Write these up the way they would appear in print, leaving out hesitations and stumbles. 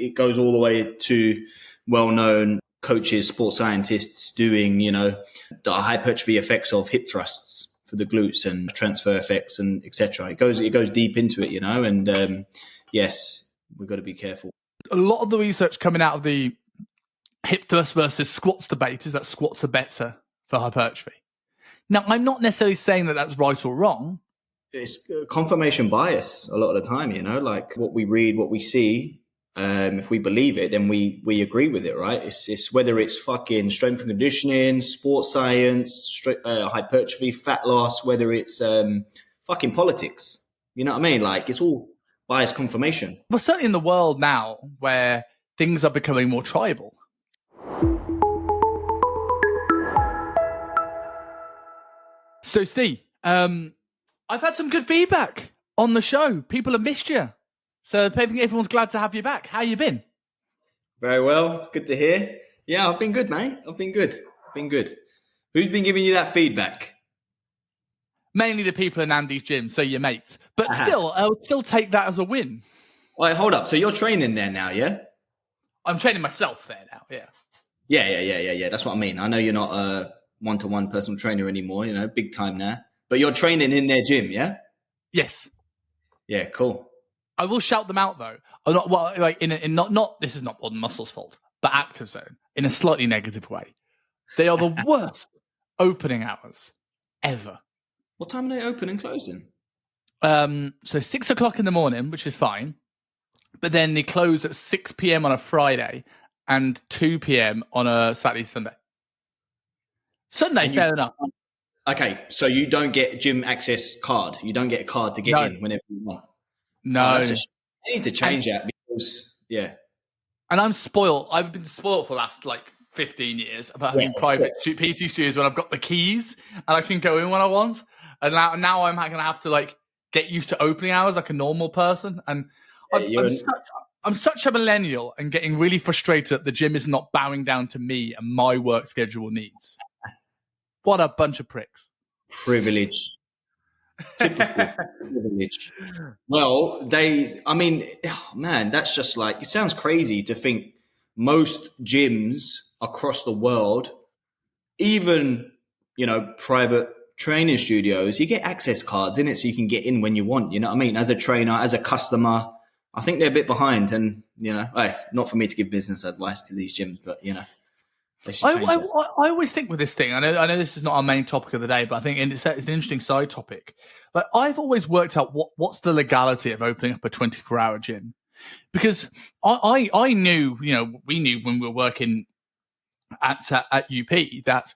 it goes all the way to well-known coaches, sports scientists doing, the hypertrophy effects of hip thrusts for the glutes and transfer effects and etc. It goes deep into it, and yes, we've got to be careful. A lot of the research coming out of the hip thrust versus squats debate is that squats are better for hypertrophy. Now, I'm not necessarily saying that that's right or wrong. It's confirmation bias a lot of the time, like what we read, what we see. If we believe it, then we agree with it, right? It's whether it's fucking strength and conditioning, sports science, hypertrophy, fat loss, whether it's fucking politics. You know what I mean? Like, it's all bias confirmation. Well, certainly in the world now where things are becoming more tribal. So, Steve, I've had some good feedback on the show. People have missed you. So I think everyone's glad to have you back. How you been? Very well. It's good to hear. Yeah, I've been good, mate. I've been good. Who's been giving you that feedback? Mainly the people in Andy's gym, so your mates. But still, I would still take that as a win. Wait, hold up. So you're training there now, yeah? I'm training myself there now, yeah. Yeah. That's what I mean. I know you're not a one-to-one personal trainer anymore, big time now. But you're training in their gym, yeah? Yes. Yeah, cool. I will shout them out though. Not this is not Modern Muscle's fault, but Active Zone in a slightly negative way. They are the worst opening hours ever. What time are they open and closing? So 6 o'clock in the morning, which is fine, but then they close at 6 p.m. on a Friday and 2 p.m. on a Saturday, Sunday. Fair enough. Okay, so you don't get gym access card. You don't get a card to get in whenever you want. No. I need to change that because, yeah. And I'm spoiled. I've been spoiled for the last 15 years about having private PT studios when I've got the keys and I can go in when I want. And now I'm going to have to get used to opening hours like a normal person. And I'm such a millennial and getting really frustrated that the gym is not bowing down to me and my work schedule needs. What a bunch of pricks. Privilege. Typical privilege. Well, that's just it sounds crazy to think most gyms across the world, even, private training studios, you get access cards in it so you can get in when you want, you know what I mean? As a trainer, as a customer, I think they're a bit behind and, not for me to give business advice to these gyms, but, I always think with this thing, I know this is not our main topic of the day, but I think it's an interesting side topic. But I've always worked out what's the legality of opening up a 24-hour gym. Because I knew, we knew when we were working at UP that,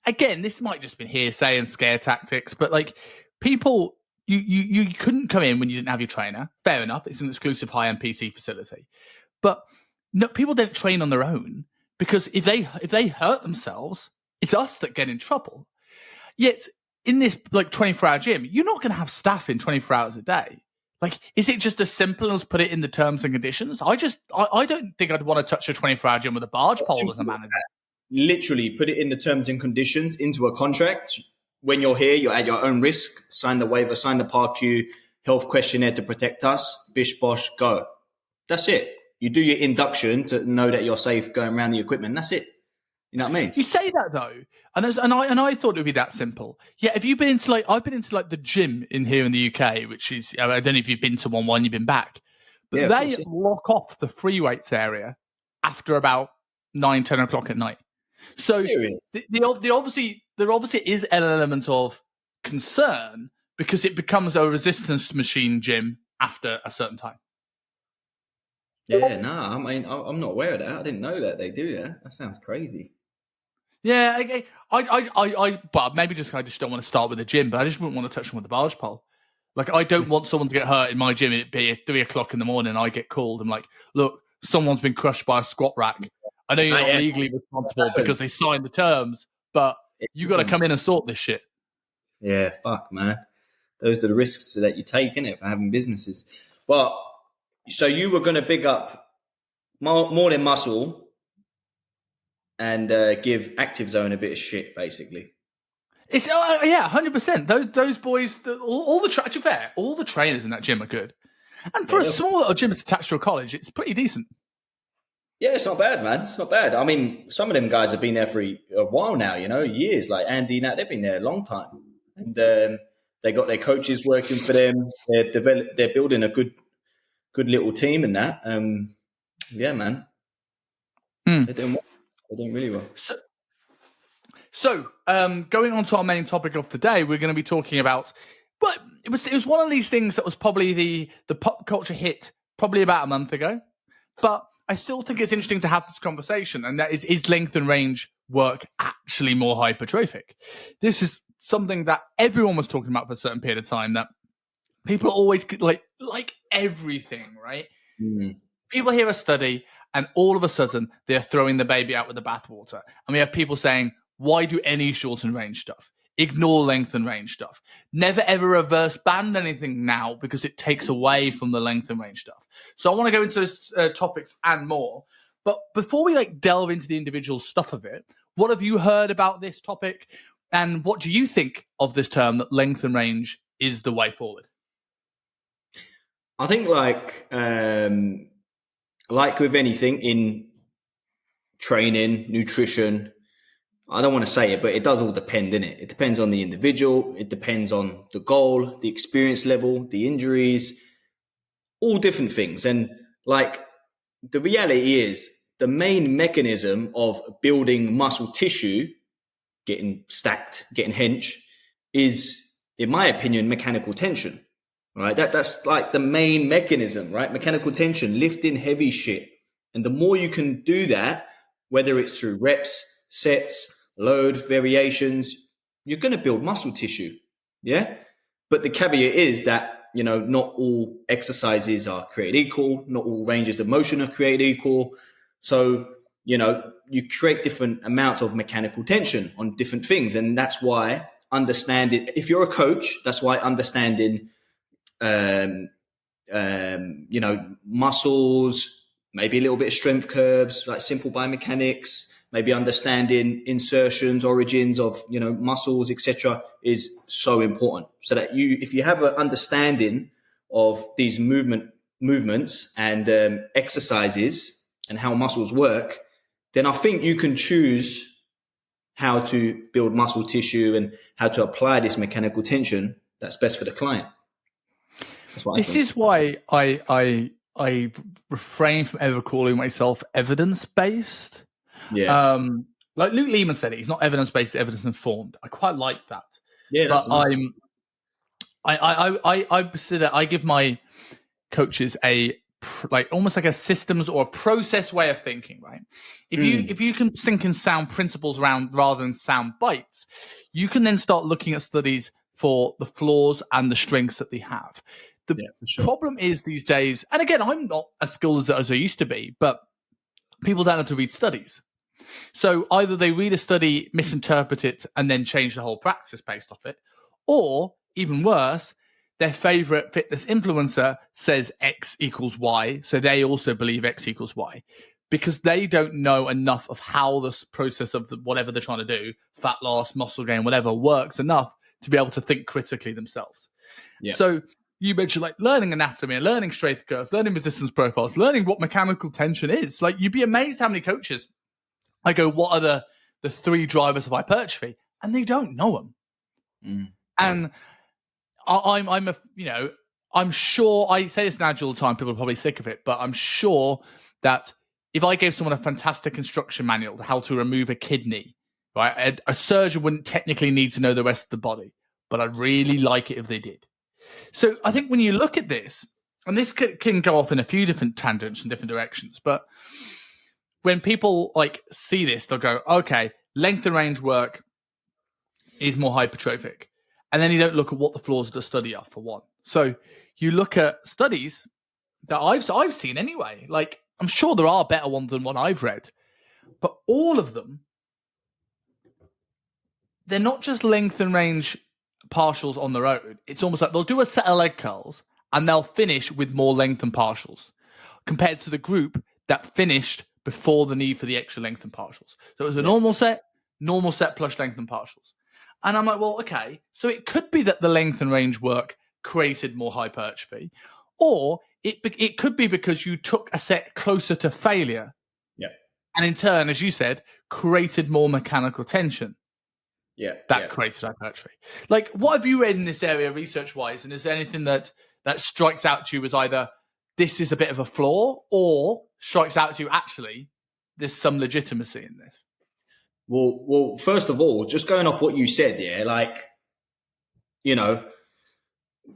again, this might just been hearsay and scare tactics, but people, you couldn't come in when you didn't have your trainer. Fair enough. It's an exclusive high-end PT facility. But no, people don't train on their own. Because if they hurt themselves, it's us that get in trouble. Yet in this 24-hour gym, you're not going to have staff in 24 hours a day. Is it just as simple as put it in the terms and conditions? I don't think I'd want to touch a 24-hour gym with a barge pole as a manager. Literally put it in the terms and conditions into a contract. When you're here, you're at your own risk. Sign the waiver, sign the PARQ health questionnaire to protect us. Bish bosh, go. That's it. You do your induction to know that you're safe going around the equipment. That's it. You know what I mean? You say that though, and I thought it would be that simple. Yeah, have you been into I've been into the gym here in the UK, which is I don't know if you've been to one you've been back, but they lock off the free weights area after about 9-10 o'clock at night. So there obviously is an element of concern because it becomes a resistance machine gym after a certain time. Yeah, no, I'm not aware of that. I didn't know that they do that. That sounds crazy. Yeah, but maybe I just don't want to start with the gym, but I just wouldn't want to touch them with the barge pole. I don't want someone to get hurt in my gym and it be at 3 o'clock in the morning and I get called. I'm look, someone's been crushed by a squat rack. I know you're not legally responsible because they signed the terms, but you got to come in and sort this shit. Yeah, fuck, man. Those are the risks that you take, innit, for having businesses. But so you were going to big up more than Muscle and give Active Zone a bit of shit, basically. It's 100%. Those boys, all the trainers in that gym are good. And for a small little gym that's attached to a college, it's pretty decent. Yeah, it's not bad, man. It's not bad. I mean, some of them guys have been there for a while now, years. Like Andy, now they've been there a long time, and they got their coaches working for them. They're building a good little team in that. Yeah, man, they're doing well. They're doing really well. So, going on to our main topic of today, we're going to be talking about. But it was one of these things that was probably the pop culture hit probably about a month ago, but I still think it's interesting to have this conversation, and that is length and range work actually more hypertrophic? This is something that everyone was talking about for a certain period of time, that people always like everything, right? Mm. People hear a study and all of a sudden they're throwing the baby out with the bathwater. And we have people saying, why do any short and range stuff? Ignore length and range stuff. Never ever reverse band anything now because it takes away from the length and range stuff. So I want to go into those topics and more. But before we delve into the individual stuff of it, what have you heard about this topic? And what do you think of this term that length and range is the way forward? I think like with anything in training, nutrition, I don't want to say it, but it does all depend, innit? It depends on the individual. It depends on the goal, the experience level, the injuries, all different things. And the reality is the main mechanism of building muscle tissue, getting stacked, getting hench, is, in my opinion, mechanical tension, right? That's like the main mechanism, right? Mechanical tension, lifting heavy shit. And the more you can do that, whether it's through reps, sets, load, variations, you're going to build muscle tissue. Yeah. But the caveat is that, not all exercises are created equal. Not all ranges of motion are created equal. So, you create different amounts of mechanical tension on different things. And that's why understanding, if you're a coach, that's why understanding, muscles, maybe a little bit of strength curves, like simple biomechanics, maybe understanding insertions, origins of, muscles, etc., is so important. So that if you have an understanding of these movements and exercises and how muscles work, then I think you can choose how to build muscle tissue and how to apply this mechanical tension that's best for the client. That's what this is why I refrain from ever calling myself evidence-based. Yeah. Like Luke Lehman said it, he's not evidence-based, evidence-informed. I quite like that. Yeah, but I say that I give my coaches almost like a systems or a process way of thinking, right? If you can think in sound principles around rather than sound bites, you can then start looking at studies for the flaws and the strengths that they have. The problem is these days, and again, I'm not as skilled as I used to be, but people don't have to read studies. So either they read a study, misinterpret it, and then change the whole practice based off it, or even worse, their favorite fitness influencer says X equals Y, so they also believe X equals Y, because they don't know enough of how this process of whatever they're trying to do, fat loss, muscle gain, whatever, works enough to be able to think critically themselves. Yeah. So you mentioned learning anatomy, learning strength curves, learning resistance profiles, learning what mechanical tension is. You'd be amazed how many coaches I go, what are the three drivers of hypertrophy? And they don't know them. And I'm sure, I say this in Agile all the time, people are probably sick of it, but I'm sure that if I gave someone a fantastic instruction manual to how to remove a kidney, right, a surgeon wouldn't technically need to know the rest of the body, but I'd really like it if they did. So I think when you look at this, and this can go off in a few different tangents and different directions, but when people see this, they'll go, okay, length and range work is more hypertrophic. And then you don't look at what the flaws of the study are, for one. So you look at studies that I've seen anyway. I'm sure there are better ones than one I've read, but all of them, they're not just length and range partials on their own. It's almost like they'll do a set of leg curls and they'll finish with more length and partials compared to the group that finished before the need for the extra length and partials. So it was a normal set plus length and partials. And I'm like, well, okay, so it could be that the length and range work created more hypertrophy, or it could be because you took a set closer to failure And in turn, as you said, created more mechanical tension. That created hypertrophy. Like, what have you read in this area research-wise? And is there anything that strikes out to you as either this is a bit of a flaw, or strikes out to you actually there's some legitimacy in this? Well, first of all, just going off what you said, like,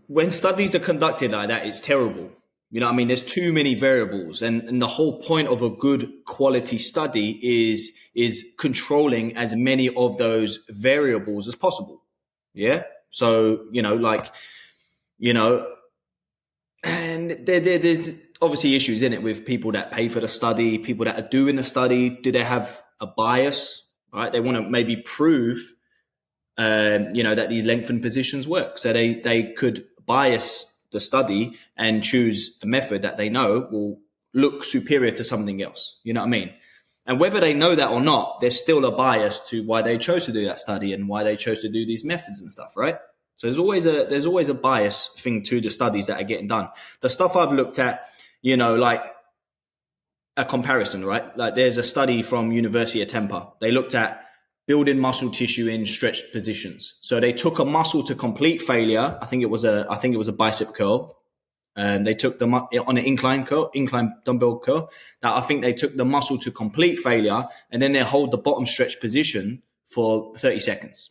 when studies are conducted like that, it's terrible. You know what I mean? There's too many variables, and the whole point of a good quality study is controlling as many of those variables as possible. Yeah. So, and there's obviously issues in it with people that pay for the study, people that are doing the study. Do they have a bias, right? They want to maybe prove, that these lengthened positions work. So they could bias the study and choose a method that they know will look superior to something else. You know what I mean? And whether they know that or not, there's still a bias to why they chose to do that study and why they chose to do these methods and stuff, right? So there's always a bias thing to the studies that are getting done. The stuff I've looked at, like a comparison, right? Like there's a study from University of Tampa. They looked at building muscle tissue in stretched positions. So they took a muscle to complete failure. I think it was a bicep curl. And they took on an incline dumbbell curl. That I think they took the muscle to complete failure, and then they hold the bottom stretch position for 30 seconds.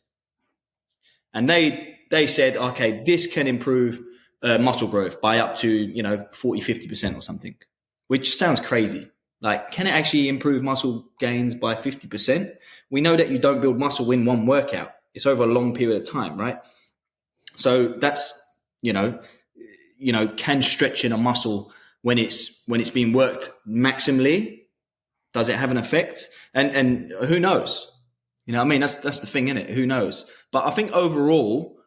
And they said, okay, this can improve muscle growth by up to 40, 50% or something, which sounds crazy. Like, can it actually improve muscle gains by 50%? We know that you don't build muscle in one workout. It's over a long period of time, right? So that's, can stretching a muscle when it's being worked maximally, does it have an effect? And who knows? You know what I mean? That's the thing, innit? Who knows? But I think overall,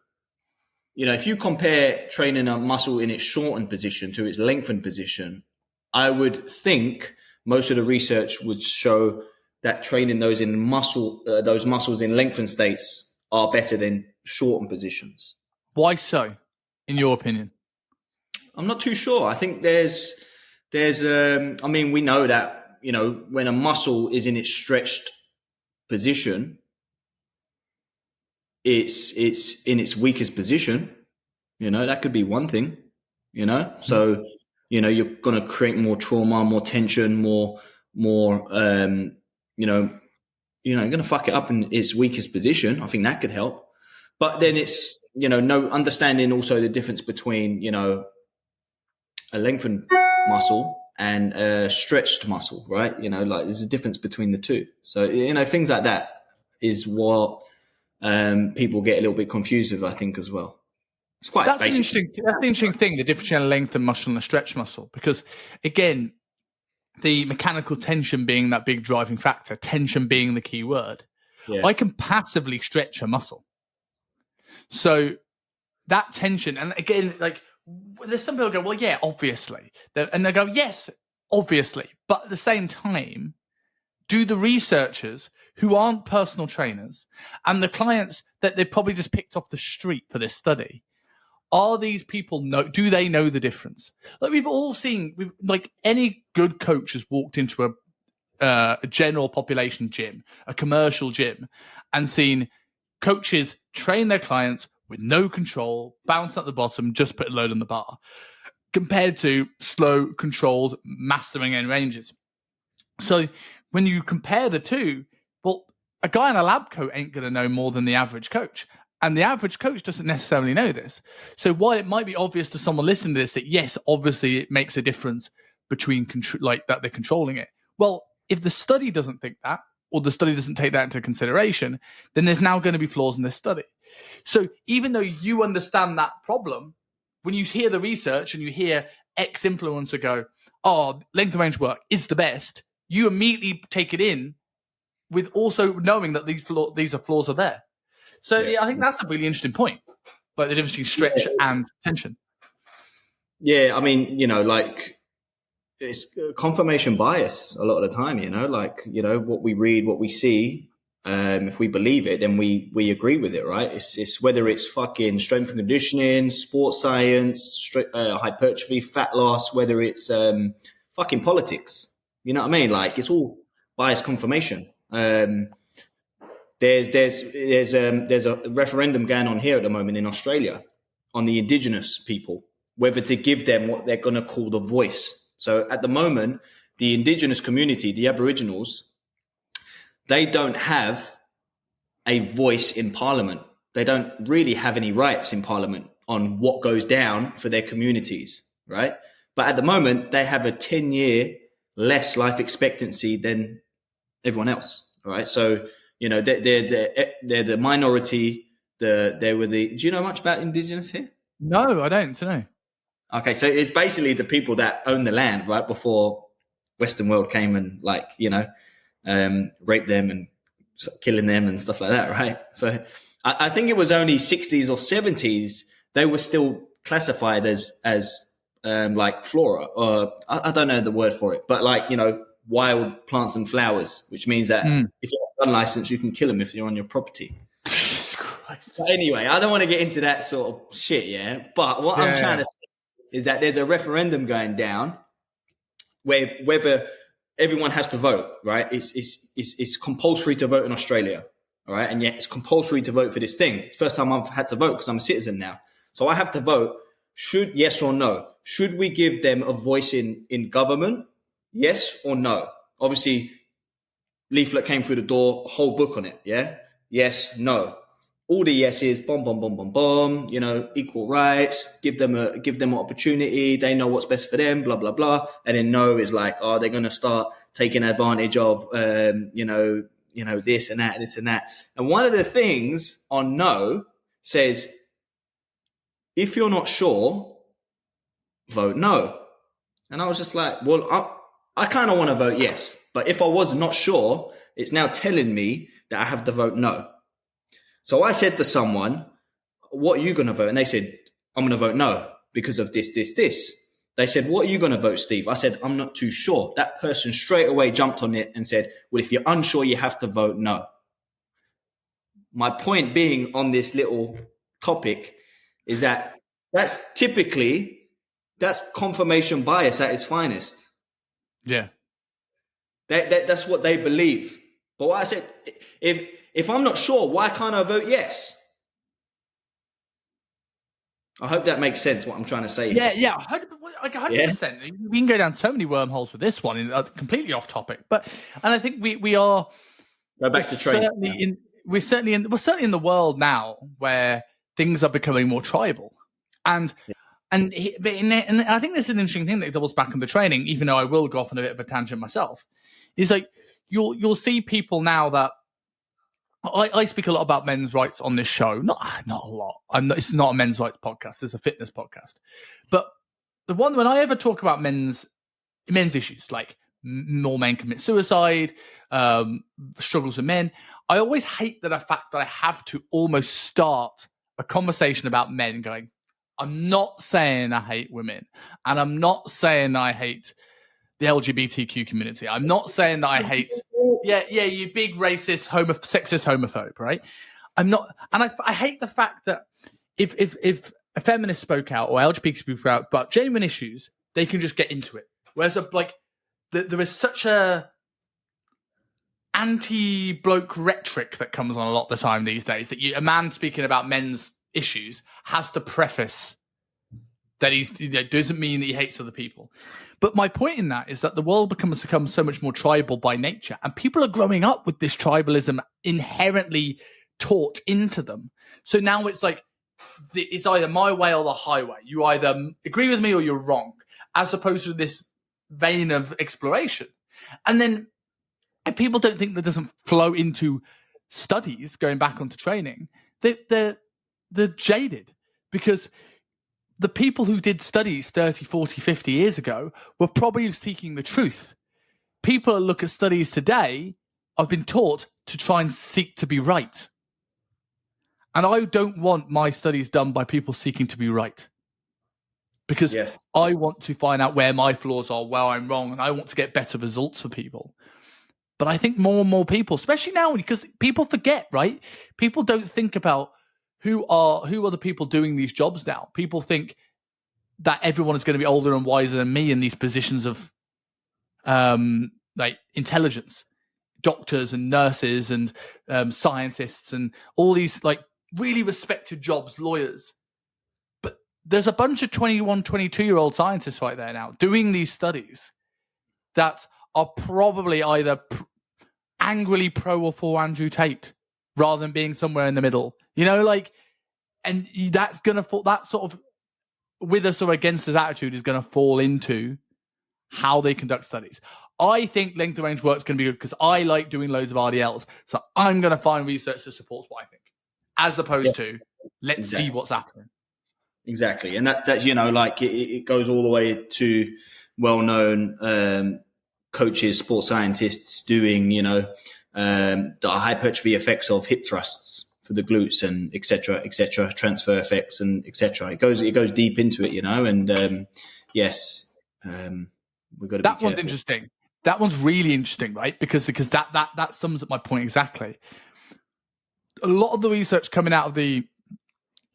if you compare training a muscle in its shortened position to its lengthened position, I would think most of the research would show that training those muscles in lengthened states are better than shortened positions. Why so, in your opinion? I'm not too sure. I think there's we know that, when a muscle is in its stretched position, it's in its weakest position. That could be one thing, so, you're going to create more trauma, more tension, more, you're going to fuck it up in its weakest position. I think that could help. But then it's, no understanding also the difference between, a lengthened muscle and a stretched muscle, right? Like there's a difference between the two. So, things like that is what people get a little bit confused with, I think, as well. It's quite That's basic. That's the interesting thing, the difference between a lengthened muscle and a stretched muscle, because again, the mechanical tension being that big driving factor, tension being the key word. Yeah. I can passively stretch a muscle. So that tension, and again, like there's some people go, well, yeah, obviously. And they go, yes, obviously. But at the same time, do the researchers who aren't personal trainers and the clients that they probably just picked off the street for this study, are these people do they know the difference? Like we've all seen, like any good coach has walked into a general population gym, a commercial gym, and seen coaches train their clients with no control, bounce at the bottom, just put a load on the bar, compared to slow, controlled, mastering end ranges. So when you compare the two, well, a guy in a lab coat ain't going to know more than the average coach. And the average coach doesn't necessarily know this. So while it might be obvious to someone listening to this that, yes, obviously it makes a difference between like that they're controlling it. Well, if the study doesn't think that, or the study doesn't take that into consideration, then there's now going to be flaws in this study. So even though you understand that problem, when you hear the research and you hear X influencer go, oh, length of range work is the best, you immediately take it in with also knowing that these flaws are there. So yeah, I think that's a really interesting point, like the difference between stretch and tension. Yeah, I mean, like it's confirmation bias a lot of the time, like, what we read, what we see, if we believe it, then we agree with it, right? It's whether it's fucking strength and conditioning, sports science, hypertrophy, fat loss, whether it's fucking politics, you know what I mean? Like it's all bias confirmation. There's a referendum going on here at the moment in Australia on the indigenous people, whether to give them what they're going to call the voice. So at the moment, the indigenous community, the Aboriginals, they don't have a voice in Parliament. They don't really have any rights in Parliament on what goes down for their communities, right? But at the moment, they have a 10-year less life expectancy than everyone else, right? So, you know, they're the minority. Do you know much about Indigenous here? No, I don't know. Okay, so it's basically the people that own the land, right, before Western world came and, like, you know, raped them and killing them and stuff like that, right? So I think it was only 60s or 70s they were still classified as like flora, or I don't know the word for it, but like, you know, wild plants and flowers, which means that if you're unlicensed, you can kill them if you're on your property. Jesus Christ. But anyway, I don't want to get into that sort of shit, yeah? But what I'm trying to say is that there's a referendum going down where whether everyone has to vote, right? It's compulsory to vote in Australia, all right? And yet it's compulsory to vote for this thing. It's the first time I've had to vote because I'm a citizen now. So I have to vote. Yes or no? Should we give them a voice in government? Yes or no? Obviously, leaflet came through the door, whole book on it, yeah? Yes, no. All the yeses, boom, boom, boom, boom, boom, you know, equal rights, give them an opportunity, they know what's best for them, blah, blah, blah. And then no is like, oh, they're going to start taking advantage of, you know, this and that. And one of the things on no says, if you're not sure, vote no. And I was just like, well, I kind of want to vote yes. But if I was not sure, it's now telling me that I have to vote no. So I said to someone, what are you going to vote? And they said, I'm going to vote no because of this. They said, what are you going to vote, Steve? I said, I'm not too sure. That person straight away jumped on it and said, well, if you're unsure, you have to vote no. My point being on this little topic is that that's confirmation bias at its finest. Yeah. That's what they believe. But what I said, if I'm not sure, why can't I vote yes? I hope that makes sense, what I'm trying to say. Yeah, 100%. We can go down so many wormholes with this one, completely off topic. And I think we are... Go back to training. We're certainly in the world now where things are becoming more tribal. And I think this is an interesting thing that doubles back on the training, even though I will go off on a bit of a tangent myself, is like you'll see people now that I speak a lot about men's rights on this show. Not a lot. It's not a men's rights podcast. It's a fitness podcast. But the one when I ever talk about men's issues, like more men commit suicide, struggles with men, I always hate the fact that I have to almost start a conversation about men going, I'm not saying I hate women, and I'm not saying I hate the LGBTQ community. I'm not saying that I hate, you big racist, sexist homophobe, right? I'm not, and I hate the fact that if a feminist spoke out or LGBT spoke out about genuine issues, they can just get into it. Whereas there is such a anti-bloke rhetoric that comes on a lot of the time these days that a man speaking about men's issues has to preface that doesn't mean that he hates other people. But my point in that is that the world become so much more tribal by nature, and people are growing up with this tribalism inherently taught into them. So now it's like it's either my way or the highway. You either agree with me or you're wrong, as opposed to this vein of exploration. And then people don't think that doesn't flow into studies going back onto training. They're jaded because the people who did studies 30, 40, 50 years ago were probably seeking the truth. People who look at studies today have been taught to try and seek to be right. And I don't want my studies done by people seeking to be right. Because I want to find out where my flaws are, where I'm wrong, and I want to get better results for people. But I think more and more people, especially now, because people forget, right? People don't think about who are the people doing these jobs now. People think that everyone is going to be older and wiser than me in these positions of like intelligence. doctors and nurses and scientists and all these like really respected jobs, lawyers. But there's a bunch of 21, 22-year-old scientists right there now doing these studies that are probably either angrily pro or for Andrew Tate rather than being somewhere in the middle. You know, like, and that's going to fall, that sort of with us or against us attitude is going to fall into how they conduct studies. I think length of range work is going to be good because I like doing loads of RDLs. So I'm going to find research that supports what I think, as opposed to let's see what's happening. Exactly. And that's you know, like it goes all the way to well-known coaches, sports scientists doing, you know, the hypertrophy effects of hip thrusts for the glutes and et cetera, transfer effects and et cetera. It goes deep into it, you know, and yes, we've got to be careful. That one's interesting. That one's really interesting, right? Because that sums up my point exactly. A lot of the research coming out of the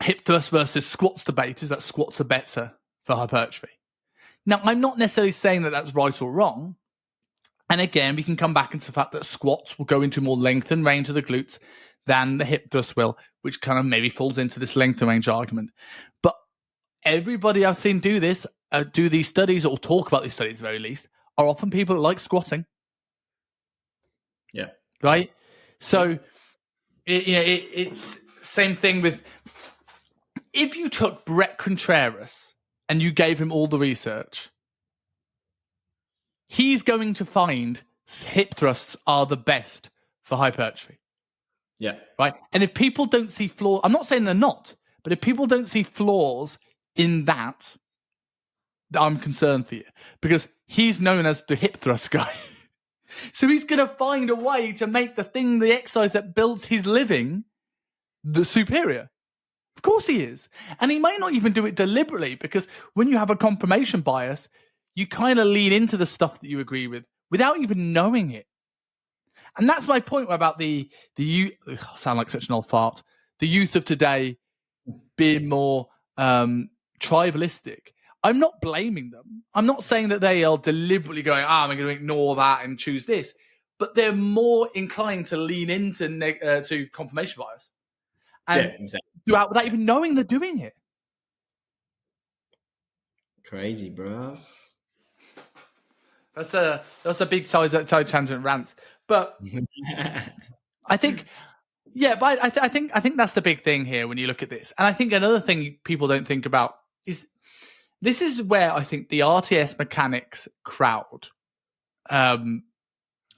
hip thrust versus squats debate is that squats are better for hypertrophy. Now, I'm not necessarily saying that that's right or wrong. And again, we can come back into the fact that squats will go into more lengthened range of the glutes than the hip thrust will, which kind of maybe falls into this lengthened range argument. But everybody I've seen do these studies or talk about these studies at the very least, are often people that like squatting. Yeah. Right? So, it's same thing with, if you took Brett Contreras and you gave him all the research, he's going to find hip thrusts are the best for hypertrophy. Yeah. Right? And if people don't see flaws, I'm not saying they're not, but if people don't see flaws in that, I'm concerned for you because he's known as the hip thrust guy. So he's going to find a way to make the exercise that builds his living, the superior. Of course he is. And he might not even do it deliberately because when you have a confirmation bias, you kind of lean into the stuff that you agree with without even knowing it. And that's my point about the youth. Sound like such an old fart. The youth of today being more tribalistic. I'm not blaming them. I'm not saying that they are deliberately going, I'm going to ignore that and choose this. But they're more inclined to lean into to confirmation bias. And exactly. Without even knowing they're doing it. Crazy, bro. That's a big side tangent rant. But I think, but I think that's the big thing here when you look at this. And I think another thing people don't think about is this is where I think the RTS mechanics crowd, and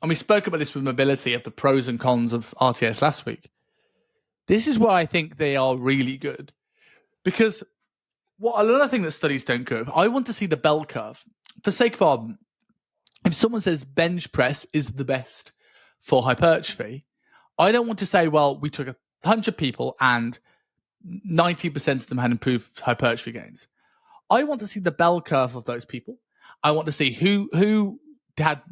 we spoke about this with mobility of the pros and cons of RTS last week. This is where I think they are really good. Because another thing that studies don't go, I want to see the bell curve. For sake of argument, if someone says bench press is the best for hypertrophy, I don't want to say, well, we took 100 people and 90% of them had improved hypertrophy gains. I want to see the bell curve of those people. I want to see who had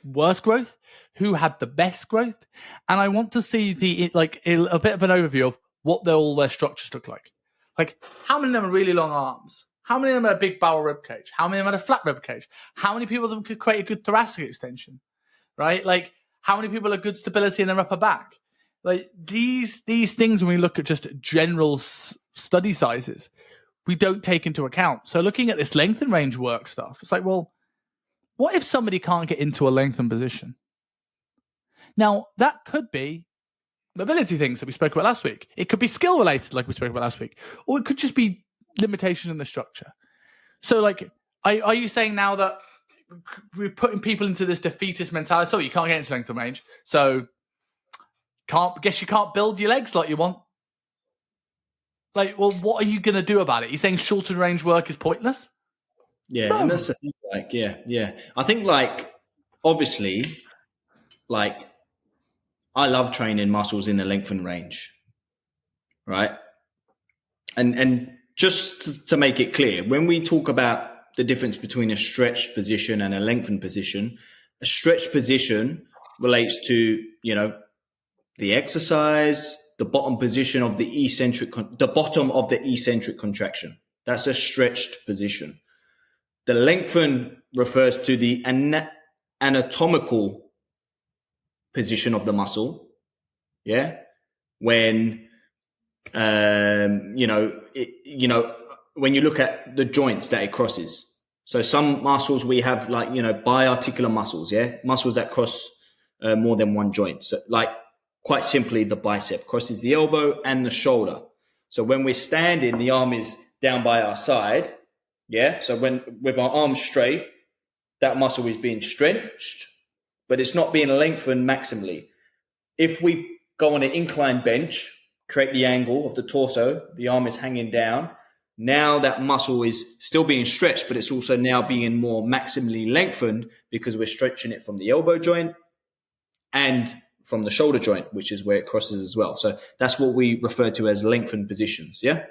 worse growth, who had the best growth, and I want to see a bit of an overview of what all their structures look like. Like, how many of them are really long arms? How many of them had a big barrel rib cage? How many of them had a flat rib cage? How many people of them could create a good thoracic extension? Right? Like, how many people have good stability in their upper back? Like, these things, when we look at just general study sizes, we don't take into account. So looking at this lengthened range work stuff, it's like, well, what if somebody can't get into a lengthened position? Now, that could be mobility things that we spoke about last week. It could be skill related, like we spoke about last week, or it could just be limitation in the structure. So, like, are you saying now that we're putting people into this defeatist mentality? So you can't get into lengthened range, so you can't build your legs like you want. Like, well, what are you going to do about it? You're saying shorter range work is pointless? Yeah, no. And that's the thing. Like, yeah. I think, like, obviously, like, I love training muscles in the lengthened range, right? And just to make it clear, when we talk about the difference between a stretched position and a lengthened position, a stretched position relates to, you know, the exercise, the bottom position of the bottom of the eccentric contraction. That's a stretched position. The lengthen refers to the anatomical position of the muscle. Yeah. When, when you look at the joints that it crosses. So some muscles we have biarticular muscles, muscles that cross more than one joint. So like quite simply, the bicep crosses the elbow and the shoulder. So when we're standing, the arm is down by our side. Yeah. So when with our arms straight, that muscle is being stretched, but it's not being lengthened maximally. If we go on an incline bench, create the angle of the torso, the arm is hanging down. Now that muscle is still being stretched, but it's also now being more maximally lengthened because we're stretching it from the elbow joint and from the shoulder joint, which is where it crosses as well. So that's what we refer to as lengthened positions. Yeah.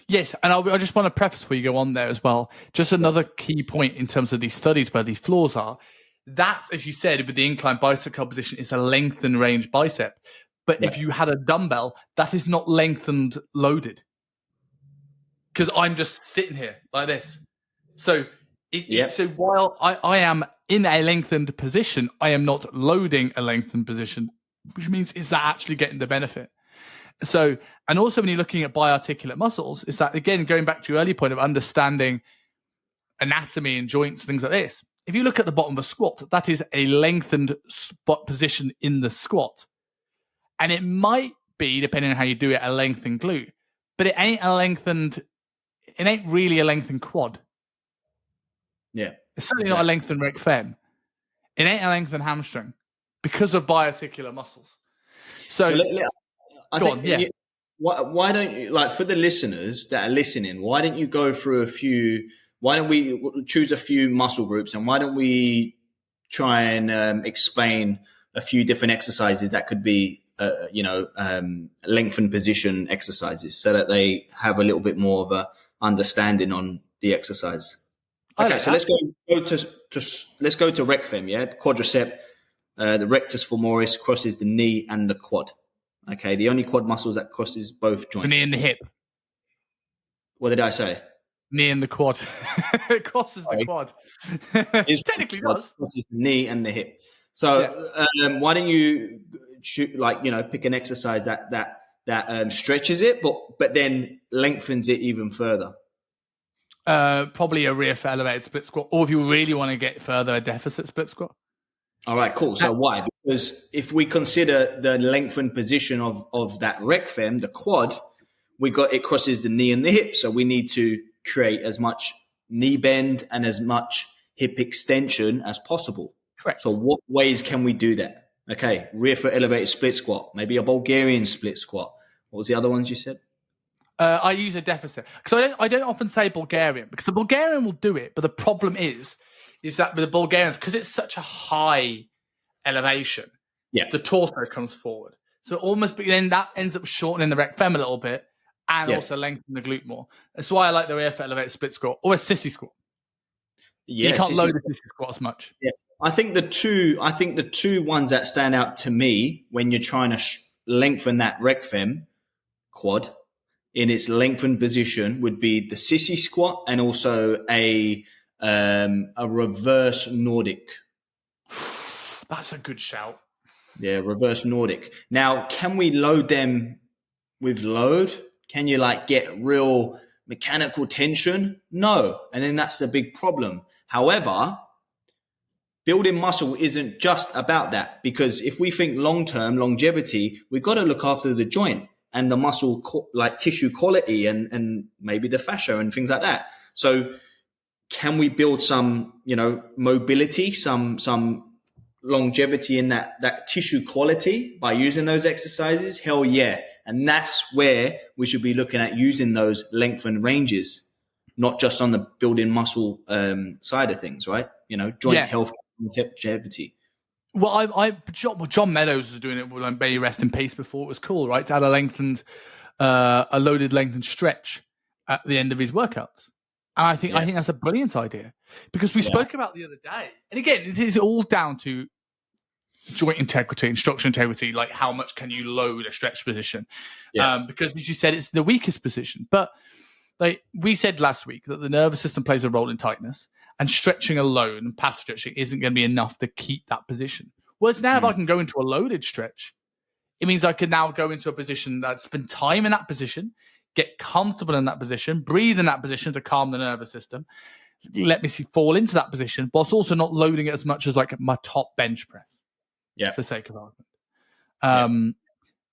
Yes, and I just want to preface before you go on there as well, just another key point in terms of these studies where these flaws are. That, as you said, with the inclined bicep curl position, is a lengthened range bicep. But if you had a dumbbell, that is not lengthened loaded. Because I'm just sitting here like this. So, so while I am in a lengthened position, I am not loading a lengthened position, which means is that actually getting the benefit? So, and also when you're looking at biarticulate muscles, is that, again, going back to your earlier point of understanding anatomy and joints and things like this. If you look at the bottom of a squat, that is a lengthened spot position in the squat. And it might be, depending on how you do it, a lengthened glute, but it ain't really a lengthened quad. Yeah. It's certainly not a lengthened rec fem. It ain't a lengthened hamstring because of biarticular muscles. So why don't you, like, for the listeners that are listening, why don't you go through why don't we choose a few muscle groups, and why don't we try and explain a few different exercises that could be, lengthened position exercises, so that they have a little bit more of a understanding on the exercise. Okay, so let's go to rec fem, quadricep. The rectus femoris crosses the knee and the quad. Okay, the only quad muscles that crosses both joints. The knee and the hip. What did I say? Knee and the quad. It crosses the quad. It technically does. Crosses the knee and the hip. So why don't you pick an exercise that stretches it, but then lengthens it even further? Probably a rear foot elevated split squat, or if you really want to get further, a deficit split squat. All right, cool. So why? Because if we consider the lengthened position of that rec fem, the quad, it crosses the knee and the hip. So we need to create as much knee bend and as much hip extension as possible. Correct. So what ways can we do that? Okay, rear foot elevated split squat, maybe a Bulgarian split squat. What was the other ones you said? I use a deficit because I don't often say Bulgarian, because the Bulgarian will do it, but the problem is that with the Bulgarians, because it's such a high elevation, the torso comes forward, so almost then that ends up shortening the rec fem a little bit and also lengthening the glute more. That's why I like the rear foot elevated split squat or a sissy squat. You can't load a sissy squat as much. Yes, I think the two ones that stand out to me when you're trying to lengthen that rec fem quad in its lengthened position would be the sissy squat and also a reverse Nordic. That's a good shout. Yeah, reverse Nordic. Now, can we load them with load? Can you get real mechanical tension? No. And then that's the big problem. However, building muscle isn't just about that, because if we think long-term longevity, we've got to look after the joint and the muscle, tissue quality and maybe the fascia and things like that. So can we build some, mobility, some longevity in that tissue quality by using those exercises? Hell yeah. And that's where we should be looking at using those lengthened ranges, not just on the building muscle side of things, right? Joint health, longevity. Well, John Meadows was doing it when Bailey rest in peace before it was cool, right? To add a loaded lengthened stretch at the end of his workouts. And I think that's a brilliant idea, because we spoke about the other day. And again, it is all down to joint integrity and structure integrity, like how much can you load a stretch position? Because as you said, it's the weakest position. But we said last week that the nervous system plays a role in tightness, and stretching alone, passive stretching, isn't going to be enough to keep that position. Whereas now if I can go into a loaded stretch, it means I can now go into a position that spend time in that position, get comfortable in that position, breathe in that position to calm the nervous system, let me fall into that position, but it's also not loading it as much as like my top bench press. Yeah. For sake of argument.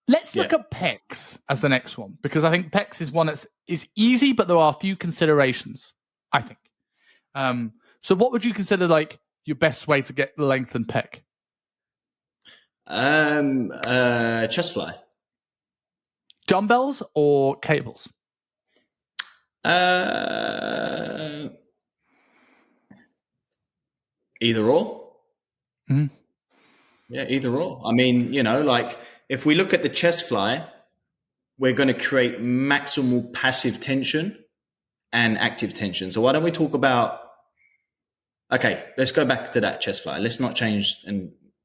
Let's look at pecs as the next one, because I think pecs is one is easy, but there are a few considerations, I think. So what would you consider like your best way to get lengthened pec? Chest fly. Dumbbells or cables? Either or. Mm. Yeah, either or. I mean, like if we look at the chest fly, we're going to create maximal passive tension and active tension. So why don't we talk about, okay, let's go back to that chest fly. Let's not change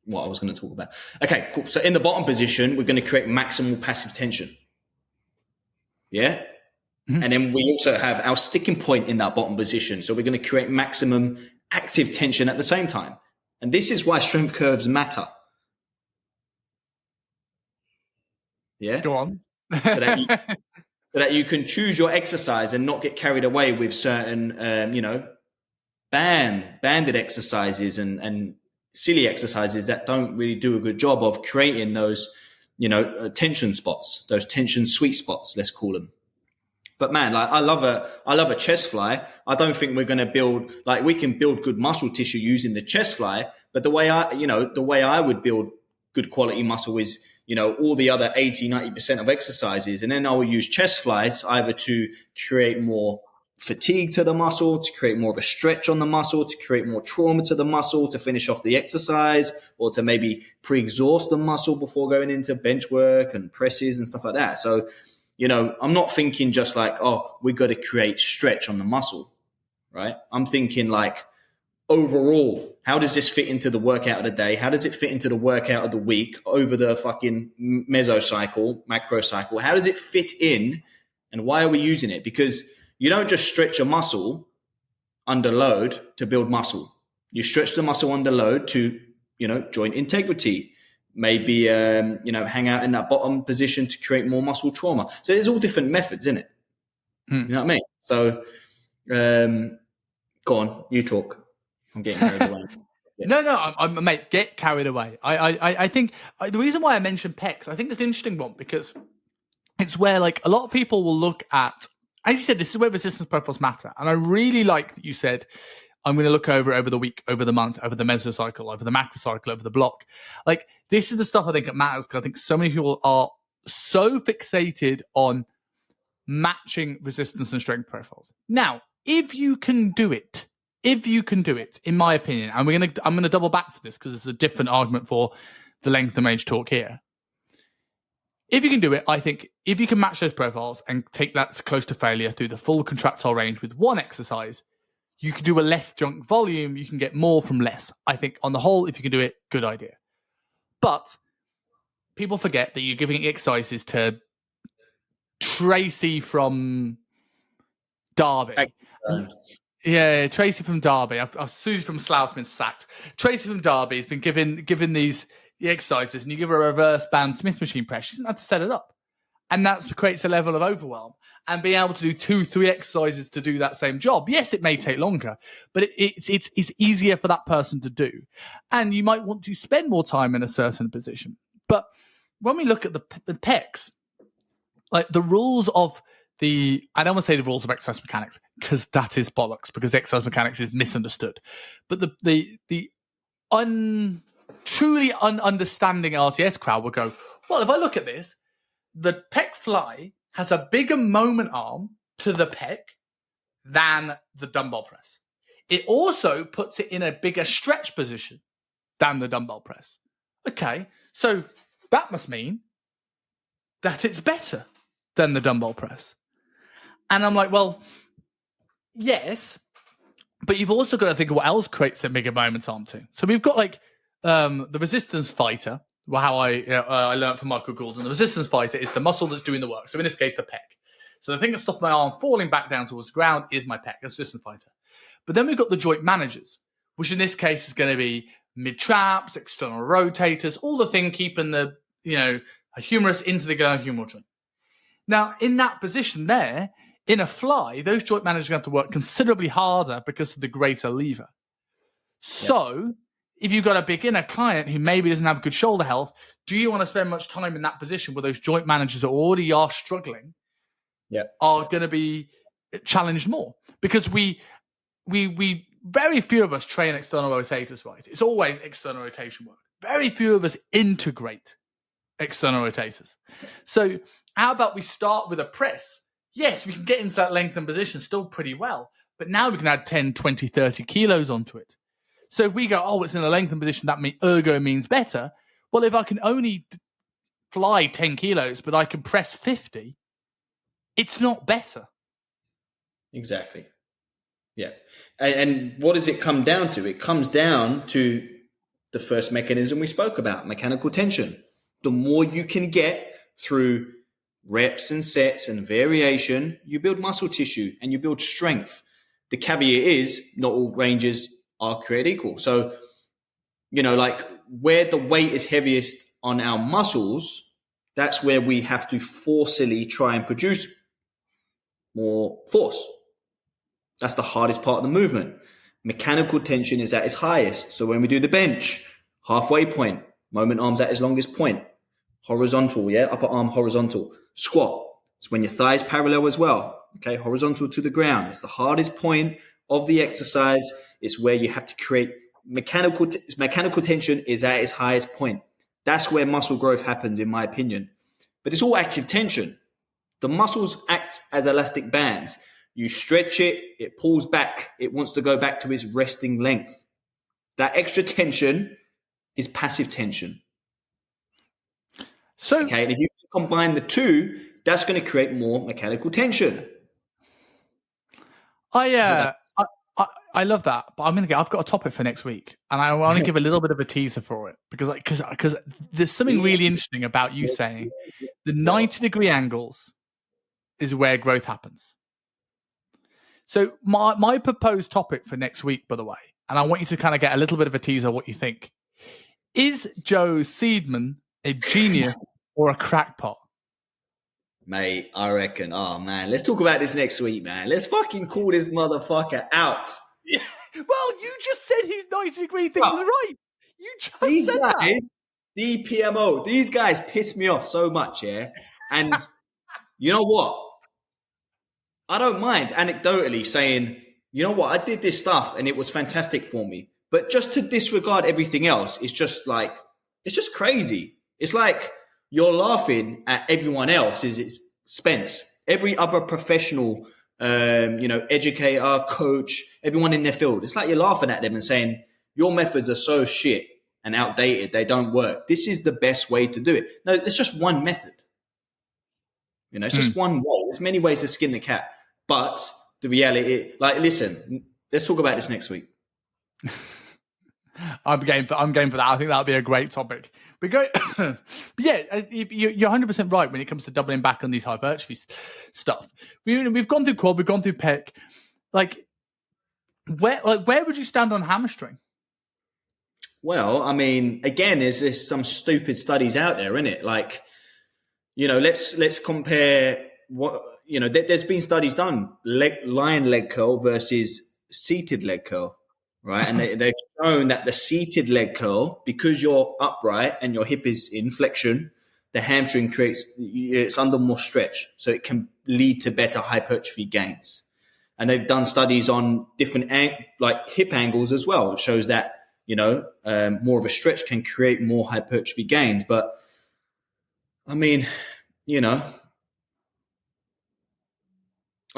what I was going to talk about. Okay, cool. So in the bottom position, we're going to create maximal passive tension. Yeah. Mm-hmm. And then we also have our sticking point in that bottom position. So we're going to create maximum active tension at the same time. And this is why strength curves matter. Yeah. Go on. so that you can choose your exercise and not get carried away with certain, banded exercises and silly exercises that don't really do a good job of creating those, tension spots, those tension sweet spots, let's call them. But man, like I love a chest fly. I don't think we're going to we can build good muscle tissue using the chest fly. But the way I would build good quality muscle is, all the other 80-90% of exercises. And then I will use chest flies either to create more fatigue to the muscle, to create more of a stretch on the muscle, to create more trauma to the muscle, to finish off the exercise, or to maybe pre-exhaust the muscle before going into bench work and presses and stuff like that. So, I'm not thinking just like, oh, we got to create stretch on the muscle, right? I'm thinking like overall, how does this fit into the workout of the day? How does it fit into the workout of the week over the fucking mesocycle, macro cycle? How does it fit in? And why are we using it? Because you don't just stretch a muscle under load to build muscle. You stretch the muscle under load to, joint integrity. Maybe, hang out in that bottom position to create more muscle trauma. So there's all different methods in it. You know what I mean? So, go on, you talk. I'm getting carried away. Yeah. No, mate, get carried away. I think the reason why I mentioned pecs, I think it's an interesting one because it's where like a lot of people will look at, as you said, this is where resistance profiles matter. And I really like that you said, I'm going to look over the week, over the month, over the mesocycle, over the macrocycle, over the block. Like this is the stuff I think that matters because I think so many people are so fixated on matching resistance and strength profiles. Now, if you can do it, in my opinion, and I'm gonna double back to this because it's a different argument for the length and range talk here. If you can do it, I think if you can match those profiles and take that close to failure through the full contractile range with one exercise, you can do a less junk volume. You can get more from less. I think on the whole, if you can do it, good idea. But people forget that you're giving exercises to Tracy from Derby. Yeah, Tracy from Derby. Susie from Slough's been sacked. Tracy from Derby has been given these exercises, and you give her a reverse band Smith machine press. She doesn't have to set it up. And that creates a level of overwhelm. And being able to do 2-3 exercises to do that same job. Yes, it may take longer, but it's easier for that person to do. And you might want to spend more time in a certain position. But when we look at the pecs, like the rules of I don't want to say the rules of exercise mechanics because that is bollocks because exercise mechanics is misunderstood. But the truly understanding RTS crowd will go, well, if I look at this, the pec fly has a bigger moment arm to the pec than the dumbbell press. It also puts it in a bigger stretch position than the dumbbell press. Okay, so that must mean that it's better than the dumbbell press. And I'm like, well, yes, but you've also got to think of what else creates a bigger moment arm too. So we've got like the resistance fighter. Well, how I learned from Michael Goulden, the resistance fighter is the muscle that's doing the work. So in this case, the pec. So the thing that stops my arm falling back down towards the ground is my pec, the resistance fighter. But then we've got the joint managers, which in this case is going to be mid-traps, external rotators, all the thing keeping the, humerus into the glenohumeral joint. Now, in that position there, in a fly, those joint managers are going to have to work considerably harder because of the greater lever. So, if you've got a beginner client who maybe doesn't have good shoulder health, do you want to spend much time in that position where those joint managers that already are struggling are going to be challenged more? Because we very few of us train external rotators, right? It's always external rotation work. Very few of us integrate external rotators. So how about we start with a press? Yes, we can get into that lengthened position still pretty well, but now we can add 10, 20, 30 kilos onto it. So if we go, it's in a lengthened position, that ergo means better. Well, if I can only fly 10 kilos, but I can press 50, it's not better. Exactly. Yeah. And what does it come down to? It comes down to the first mechanism we spoke about, mechanical tension. The more you can get through reps and sets and variation, you build muscle tissue and you build strength. The caveat is not all ranges are created equal. So, like where the weight is heaviest on our muscles, that's where we have to forcefully try and produce more force. That's the hardest part of the movement. Mechanical tension is at its highest. So when we do the bench, halfway point, moment arms at its longest point, horizontal, upper arm horizontal. Squat, it's when your thighs parallel as well, okay, horizontal to the ground. It's the hardest point of the exercise. It's where you have to create mechanical tension is at its highest point. That's where muscle growth happens, in my opinion. But it's all active tension. The muscles act as elastic bands. You stretch it, it pulls back. It wants to go back to its resting length. That extra tension is passive tension. So, and if you combine the two, that's going to create more mechanical tension. I love that, but I've got a topic for next week, and I want to give a little bit of a teaser for it because there's something really interesting about you saying the 90-degree angles is where growth happens. So my proposed topic for next week, by the way, and I want you to kind of get a little bit of a teaser of what you think. Is Joe Seedman a genius or a crackpot? Mate, I reckon. Oh, man. Let's talk about this next week, man. Let's fucking call this motherfucker out. Yeah. Well, you just said his 90-degree thing was right. You just said that. DPMO. These guys piss me off so much, yeah? And you know what? I don't mind anecdotally saying, you know what? I did this stuff and it was fantastic for me. But just to disregard everything else is just like, it's just crazy. It's like you're laughing at everyone else's expense. Every other professional, educator, coach, everyone in their field. It's like you're laughing at them and saying, your methods are so shit and outdated. They don't work. This is the best way to do it. No, it's just one method. It's just one way. There's many ways to skin the cat. But the reality, listen, let's talk about this next week. I'm game for that. I think that'll be a great topic. But yeah, you're 100% right when it comes to doubling back on these hypertrophy stuff. We've gone through quad, we've gone through pec. Where would you stand on hamstring? Well, I mean, again, there's some stupid studies out there, isn't it? Let's compare what there's been studies done, lying leg curl versus seated leg curl. Right. And they've shown that the seated leg curl, because you're upright and your hip is in flexion, the hamstring it's under more stretch. So it can lead to better hypertrophy gains. And they've done studies on different hip angles as well. It shows that, more of a stretch can create more hypertrophy gains. But I mean, I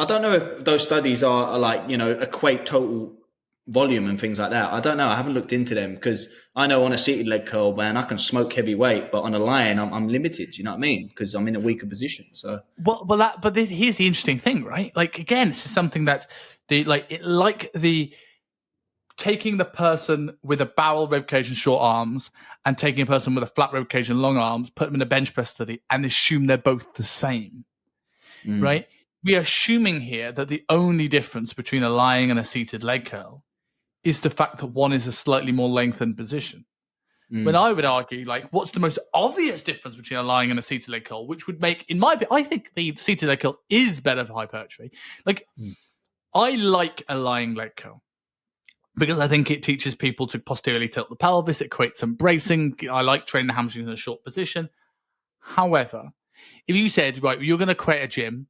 don't know if those studies are equate total volume and things like that. I don't know. I haven't looked into them because I know on a seated leg curl, man, I can smoke heavy weight, but on a lying, I'm limited. You know what I mean? Because I'm in a weaker position. So here's the interesting thing, right? Again, this is something that taking the person with a barrel rib cage and short arms and taking a person with a flat rib cage and long arms, put them in a bench press study and assume they're both the same, right? We are assuming here that the only difference between a lying and a seated leg curl is the fact that one is a slightly more lengthened position. When I would argue, like, what's the most obvious difference between a lying and a seated leg curl, which would make, in my opinion, I think the seated leg curl is better for hypertrophy. Like, I like a lying leg curl because I think it teaches people to posteriorly tilt the pelvis. It creates some bracing. I like training the hamstrings in a short position. However, if you said, right, you're going to create a gym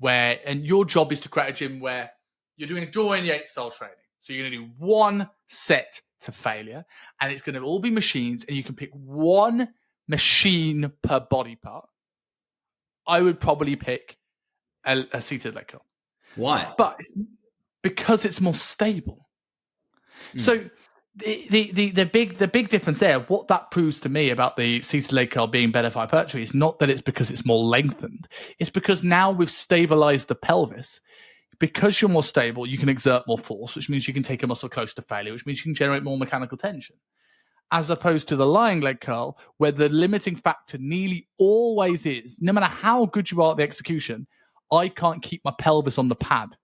where, and your job is to create a gym where you're doing a Dorian style training. So you're going to do one set to failure, and it's going to all be machines, and you can pick one machine per body part. I would probably pick a seated leg curl. Why? But because it's more stable. So the big difference there, what that proves to me about the seated leg curl being better for hypertrophy is not that it's because it's more lengthened. It's because now we've stabilized the pelvis. Because you're more stable, you can exert more force, which means you can take a muscle close to failure, which means you can generate more mechanical tension. As opposed to the lying leg curl, where the limiting factor nearly always is, no matter how good you are at the execution, I can't keep my pelvis on the pad.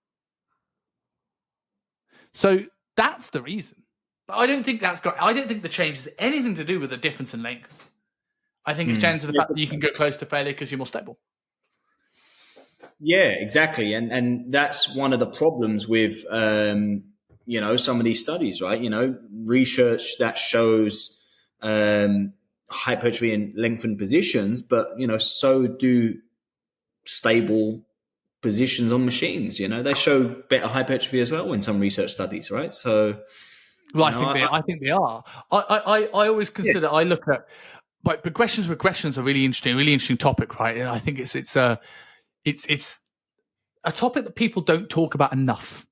So that's the reason. But I don't think the change has anything to do with the difference in length. I think it's down to the fact that you can go close to failure because you're more stable. Yeah, exactly. And that's one of the problems with, some of these studies, right? Research that shows hypertrophy in lengthened positions, but, so do stable positions on machines. They show better hypertrophy as well in some research studies, right? So, well, I think they are. I always consider, I look at, like, regressions are really interesting topic, right? I think it's a topic that people don't talk about enough.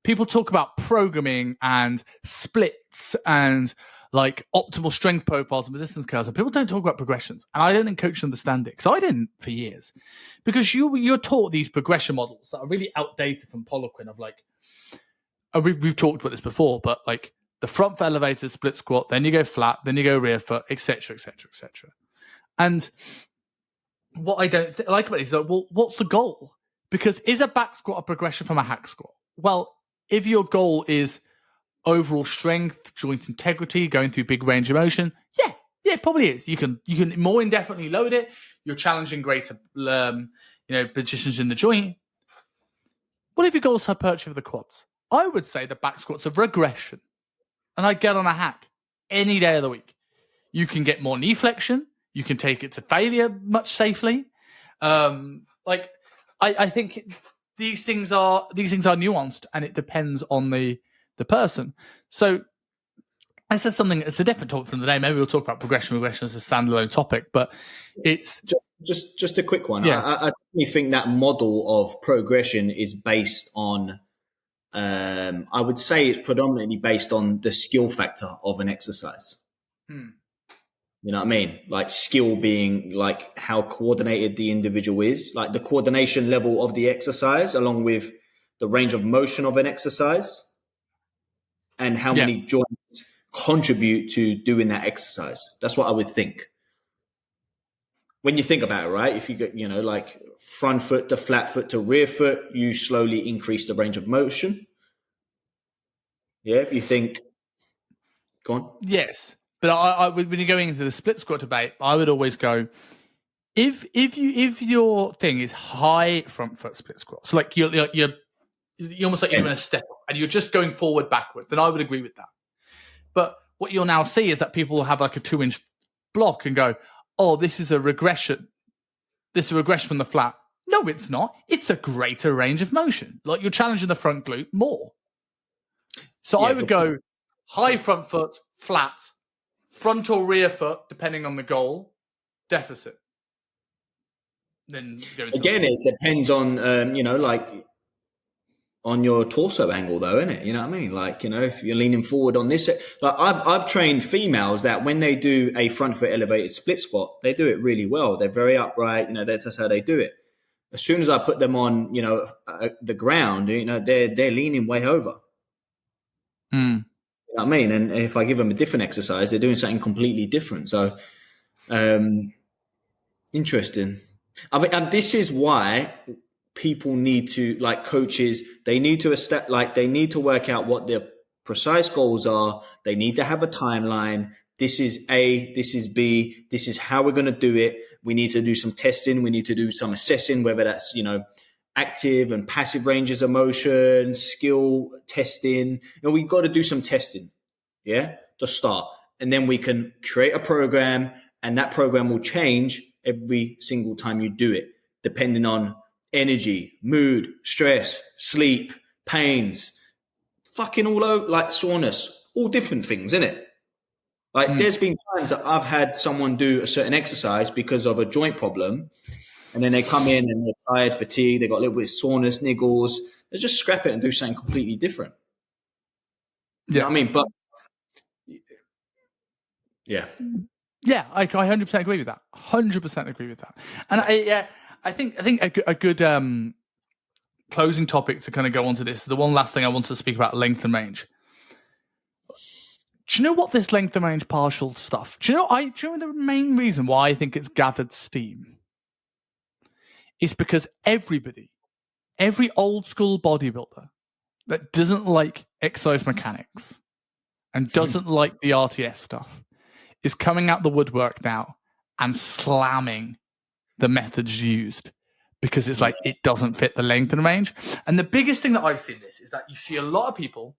People talk about programming and splits and like optimal strength profiles and resistance curves, and people don't talk about progressions. And I don't think coaches understand it, because I didn't for years. Because you're taught these progression models that are really outdated from Poliquin of like, we've talked about this before, but like the front foot elevated split squat, then you go flat, then you go rear foot, etc., etc., etc. And what I don't like about it is like, well, what's the goal? Because is a back squat a progression from a hack squat? Well, if your goal is overall strength, joint integrity, going through big range of motion, yeah, it probably is. You can more indefinitely load it. You're challenging greater, positions in the joint. What if your goal is hypertrophy of the quads? I would say the back squat's a regression, and I get on a hack any day of the week. You can get more knee flexion. You can take it to failure much safely. I think these things are nuanced, and it depends on the person. So this is something. It's a different topic from the day. Maybe we'll talk about regression as a standalone topic. But it's just a quick one. Yeah. I definitely think that model of progression is based on. I would say it's predominantly based on the skill factor of an exercise. You know what I mean? Like skill being like how coordinated the individual is, like the coordination level of the exercise, along with the range of motion of an exercise, and how many joints contribute to doing that exercise. That's what I would think. When you think about it, right? If you get, like front foot to flat foot to rear foot, you slowly increase the range of motion. Yeah, if you think, go on. Yes. But I when you're going into the split squat debate, I would always go, if your thing is high front foot split squat, so like you're almost like you're doing a step and you're just going forward backward, then I would agree with that. But what you'll now see is that people have like a 2-inch block and go, oh, this is a regression. This is a regression from the flat. No, it's not. It's a greater range of motion. Like you're challenging the front glute more. So I would go high front foot, flat, front or rear foot, depending on the goal, deficit. Then again, it depends on like on your torso angle, though, isn't it? You know what I mean? Like if you're leaning forward on this, like I've trained females that when they do a front foot elevated split squat, they do it really well. They're very upright. That's just how they do it. As soon as I put them on, the ground, they're leaning way over. You know what I mean? And if I give them a different exercise, they're doing something completely different. So, interesting. I mean, and this is why people need to, like coaches, they need to work out what their Precise goals are, they need to have a timeline. This is A, this is B, this is how we're going to do it. We need to do some testing. We need to do some assessing, whether that's, active and passive ranges of motion, skill testing. We've got to do some testing, to start. And then we can create a program, and that program will change every single time you do it, depending on energy, mood, stress, sleep, pains, fucking all over, like soreness, all different things, innit? Like there's been times that I've had someone do a certain exercise because of a joint problem, and then they come in and they're tired, fatigued, they got a little bit of soreness, niggles. They just scrap it and do something completely different. You know what I mean? But yeah. Yeah, I 100% agree with that. 100% agree with that. And I think a good closing topic to kind of go on to this, the one last thing I wanted to speak about, length and range. Do you know what this length and range partial stuff? Do you know the main reason why I think it's gathered steam? It's because every old school bodybuilder that doesn't like exercise mechanics and doesn't like the RTS stuff is coming out the woodwork now and slamming the methods used because it's like it doesn't fit the length and range. And the biggest thing that I've seen this is that you see a lot of people,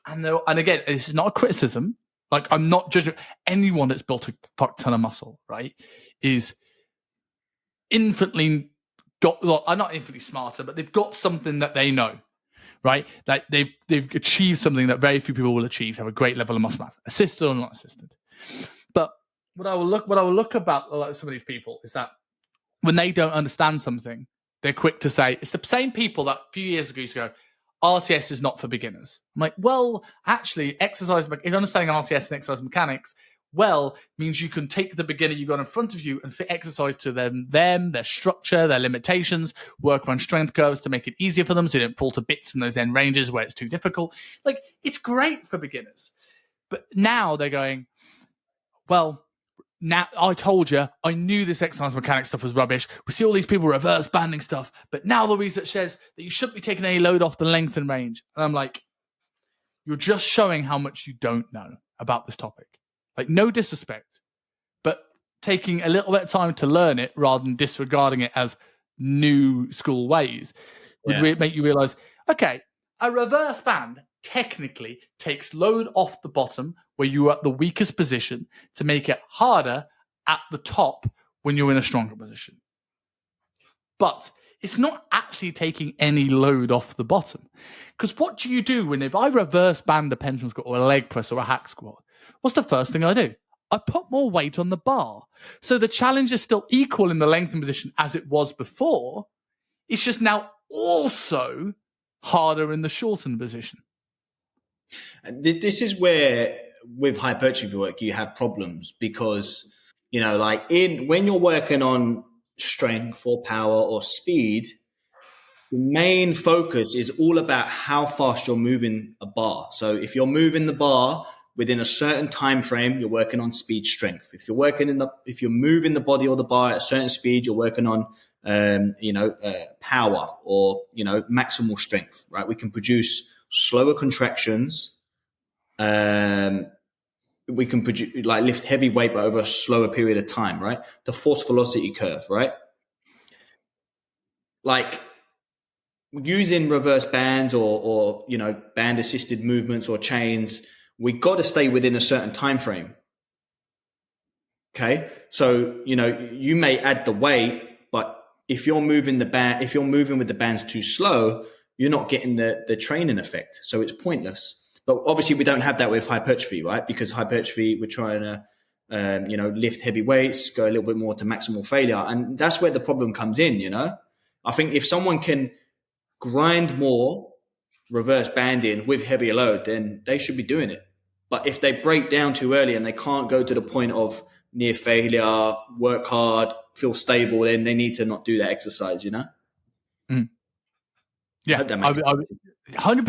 and again, this is not a criticism. Like, I'm not judging anyone that's built a fuck ton of muscle, right? Is infinitely not infinitely smarter, but they've got something that they know, right? Like they've achieved something that very few people will achieve, have a great level of muscle mass, assisted or not assisted. But what I will look about like some of these people is that when they don't understand something, they're quick to say, it's the same people that a few years ago used to go, RTS is not for beginners. I'm like, well, actually, understanding RTS and exercise mechanics, means you can take the beginner you got in front of you and fit exercise to them, their structure, their limitations, work on strength curves to make it easier for them so you don't fall to bits in those end ranges where it's too difficult. Like, it's great for beginners. But now they're going, well, now I told you, I knew this exercise mechanics stuff was rubbish. We see all these people reverse banding stuff, but now the research says that you shouldn't be taking any load off the length and range. And I'm like, you're just showing how much you don't know about this topic. Like, no disrespect, but taking a little bit of time to learn it rather than disregarding it as new school ways would make you realize, okay, a reverse band technically takes load off the bottom where you're at the weakest position to make it harder at the top when you're in a stronger position. But it's not actually taking any load off the bottom. Because what do you do if I reverse band a pendulum squat or a leg press or a hack squat? What's the first thing I do? I put more weight on the bar. So the challenge is still equal in the lengthened position as it was before. It's just now also harder in the shortened position. And this is where, with hypertrophy work, you have problems because, when you're working on strength or power or speed, the main focus is all about how fast you're moving a bar. So if you're moving the bar within a certain time frame, you're working on speed strength. If you're moving the body or the bar at a certain speed, you're working on power or maximal strength. Right? We can produce slower contractions. We can produce lift heavy weight but over a slower period of time. Right? The force velocity curve. Right? Like using reverse bands or band assisted movements or chains, we got to stay within a certain time frame. Okay, so you may add the weight, but if you're moving with the bands too slow, you're not getting the training effect. So it's pointless. But obviously, we don't have that with hypertrophy, right? Because hypertrophy, we're trying to lift heavy weights, go a little bit more to maximal failure, and that's where the problem comes in. I think if someone can grind more reverse banding with heavier load, then they should be doing it. But if they break down too early and they can't go to the point of near failure, work hard, feel stable, then they need to not do that exercise, Yeah, I hope that makes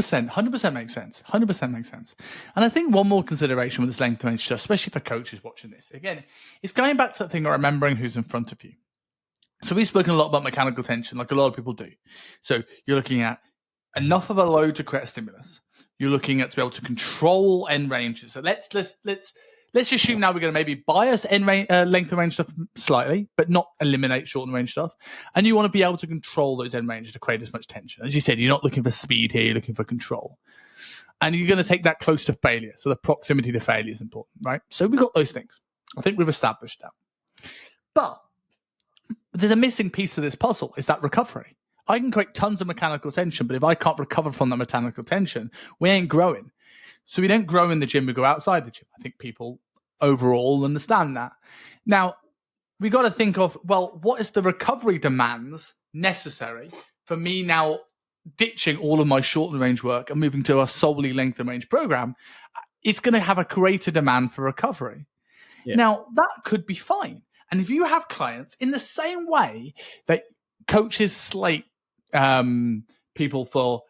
sense. 100% makes sense. 100% makes sense. And I think one more consideration with this length range stuff, especially for coaches watching this, again, it's going back to that thing of remembering who's in front of you. So we've spoken a lot about mechanical tension, like a lot of people do. So you're looking at enough of a load to create a stimulus. You're looking at to be able to control end ranges. So let's assume now we're going to maybe bias length of range stuff slightly, but not eliminate short and range stuff. And you want to be able to control those end ranges to create as much tension. As you said, you're not looking for speed here, you're looking for control. And you're going to take that close to failure. So the proximity to failure is important, right? So we've got those things. I think we've established that. But there's a missing piece to this puzzle, is that recovery. I can create tons of mechanical tension, but if I can't recover from that mechanical tension, we ain't growing. So we don't grow in the gym, we go outside the gym. I think people overall understand that. Now, we got to think of, well, what is the recovery demands necessary for me now ditching all of my short range work and moving to a solely length and range program? It's going to have a greater demand for recovery. Yeah. Now, that could be fine. And if you have clients in the same way that coaches slate people for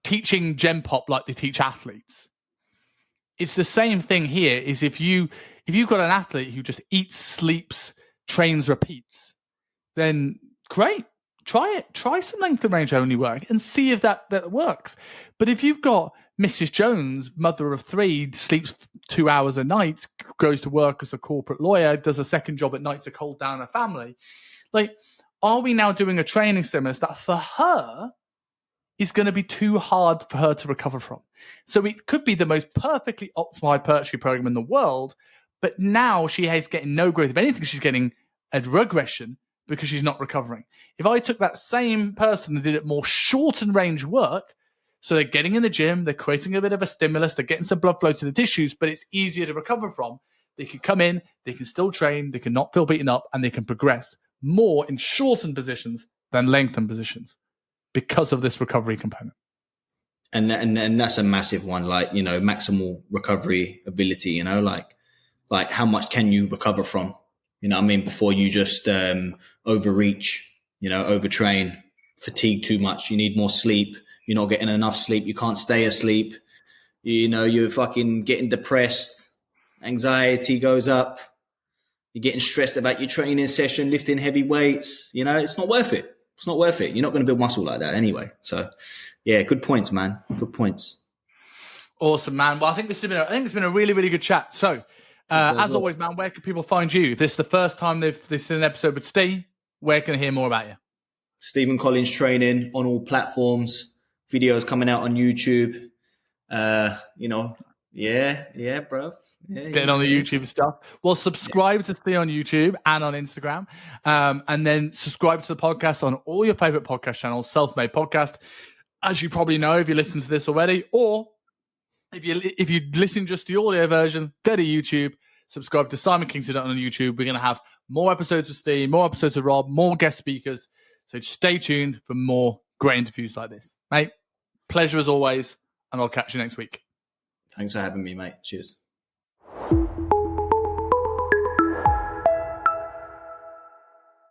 teaching Gen Pop like they teach athletes, it's the same thing here. Is if you've got an athlete who just eats, sleeps, trains, repeats, then great. Try it. Try some length and range only work and see if that works. But if you've got Mrs. Jones, mother of 3, sleeps 2 hours a night, goes to work as a corporate lawyer, does a second job at night to hold down her family, like, are we now doing a training stimulus that for her is going to be too hard for her to recover from? So it could be the most perfectly optimized hypertrophy program in the world, but now she is getting no growth. If anything, she's getting a regression because she's not recovering. If I took that same person and did it more short and range work, so they're getting in the gym, they're creating a bit of a stimulus, they're getting some blood flow to the tissues, but it's easier to recover from. They can come in, they can still train, they can not feel beaten up, and they can progress more in shortened positions than lengthened positions because of this recovery component. And that's a massive one, like, you know, maximal recovery ability, you know, like how much can you recover from? You know what I mean? Before you just overreach, you know, overtrain, fatigue too much. You need more sleep. You're not getting enough sleep. You can't stay asleep. You know, you're fucking getting depressed. Anxiety goes up. You're getting stressed about your training session, lifting heavy weights. You know, it's not worth it. It's not worth it. You're not going to build muscle like that anyway. So, yeah, good points, man. Good points. Awesome, man. Well, I think it's been a really, really good chat. So, as always, man, where can people find you? If this is the first time they've seen an episode with Steve, where can they hear more about you? Stephen Collins Training on all platforms. Videos coming out on YouTube. You know, yeah, bro. Yeah, getting on the YouTube stuff. Well, subscribe to Steve on YouTube and on Instagram, and then subscribe to the podcast on all your favorite podcast channels. Self-Made Podcast, as you probably know if you listen to this already, or if you listen just to the audio version, go to YouTube, subscribe to Simon Kingston on YouTube. We're going to have more episodes of Steve, more episodes of Rob, more guest speakers. So stay tuned for more great interviews like this, mate. Pleasure as always, and I'll catch you next week. Thanks for having me, mate. Cheers.